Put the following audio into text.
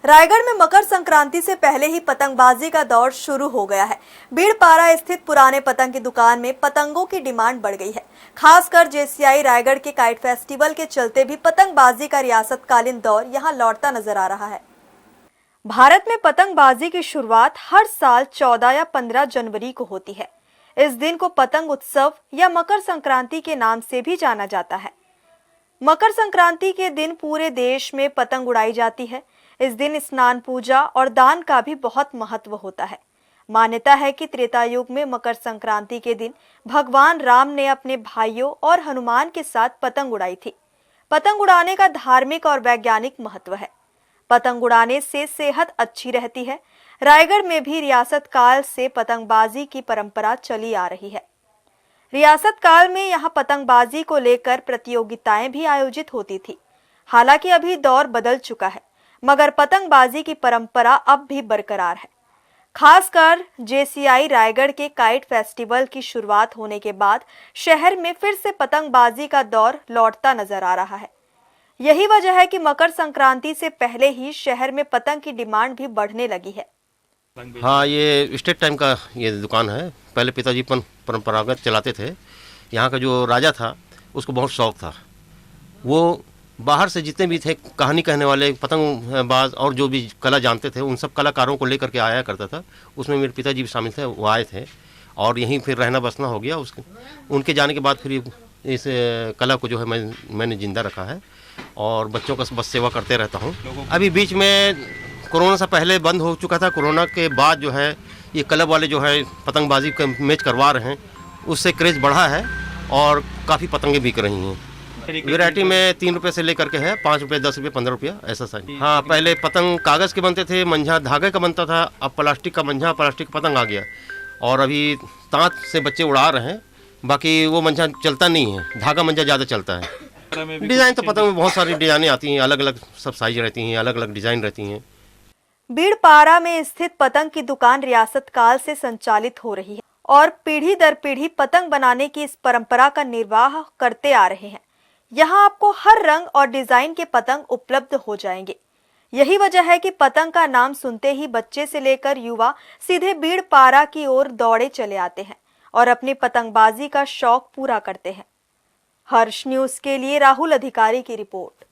रायगढ़ में मकर संक्रांति से पहले ही पतंगबाजी का दौर शुरू हो गया है। बीड़पारा स्थित पुराने पतंग की दुकान में पतंगों की डिमांड बढ़ गई है। खासकर जेसीआई रायगढ़ के काइट फेस्टिवल के चलते भी पतंगबाजी का रियासतकालीन दौर यहां लौटता नजर आ रहा है। भारत में पतंगबाजी की शुरुआत हर साल 14 या 15 जनवरी को होती है। इस दिन को पतंग उत्सव या मकर संक्रांति के नाम से भी जाना जाता है। मकर संक्रांति के दिन पूरे देश में पतंग उड़ाई जाती है। इस दिन स्नान, पूजा और दान का भी बहुत महत्व होता है। मान्यता है कि त्रेता युग में मकर संक्रांति के दिन भगवान राम ने अपने भाइयों और हनुमान के साथ पतंग उड़ाई थी। पतंग उड़ाने का धार्मिक और वैज्ञानिक महत्व है। पतंग उड़ाने से सेहत अच्छी रहती है। रायगढ़ में भी रियासत काल से पतंगबाजी की परंपरा चली आ रही है। रियासत काल में यहां पतंगबाजी को लेकर प्रतियोगिताएं भी आयोजित होती थी। हालांकि अभी दौर बदल चुका है, मगर पतंगबाजी की परंपरा अब भी बरकरार है। खासकर जेसीआई रायगढ़ के काइट फेस्टिवल की शुरुआत होने के बाद शहर में फिर से पतंगबाजी का दौर लौटता नजर आ रहा है। यही वजह है कि मकर संक्रांति से पहले ही शहर में पतंग की डिमांड भी बढ़ने लगी है। हाँ, ये स्टेट टाइम का ये दुकान है। पहले पिताजी परंपरागत चलाते थे। यहाँ का जो राजा था उसको बहुत शौक था। वो बाहर से जितने भी थे कहानी कहने वाले, पतंगबाज और जो भी कला जानते थे, उन सब कलाकारों को लेकर के आया करता था। उसमें मेरे पिताजी भी शामिल थे, वो आए थे और यहीं फिर रहना बसना हो गया। उनके जाने के बाद फिर इस कला को जो है मैंने जिंदा रखा है और बच्चों का बस सेवा करते रहता हूँ। अभी बीच में कोरोना से पहले बंद हो चुका था। कोरोना के बाद जो है ये क्लब वाले जो है पतंगबाजी का मैच करवा रहे हैं, उससे क्रेज़ बढ़ा है और काफ़ी पतंगें बिक रही हैं। वैरायटी में 3 रुपये से लेकर के है 5 रुपये, 10 रुपये, 15 रुपया ऐसा साइज। हाँ, पहले पतंग कागज़ के बनते थे, मंझा धागे का बनता था। अब प्लास्टिक का मंझा, प्लास्टिक का पतंग आ गया और अभी तांत से बच्चे उड़ा रहे हैं। बाकी वो मंझा चलता नहीं है, धागा मंझा ज़्यादा चलता है। डिज़ाइन तो पतंग में बहुत सारी डिज़ाइनें आती हैं, अलग अलग सब साइज रहती हैं, अलग अलग डिज़ाइन रहती हैं। बीड़पारा में स्थित पतंग की दुकान रियासत काल से संचालित हो रही है और पीढ़ी दर पीढ़ी पतंग बनाने की इस परंपरा का निर्वाह करते आ रहे हैं। यहाँ आपको हर रंग और डिजाइन के पतंग उपलब्ध हो जाएंगे। यही वजह है कि पतंग का नाम सुनते ही बच्चे से लेकर युवा सीधे बीड़पारा की ओर दौड़े चले आते हैं और अपनी पतंगबाजी का शौक पूरा करते हैं। हर्ष न्यूज के लिए राहुल अधिकारी की रिपोर्ट।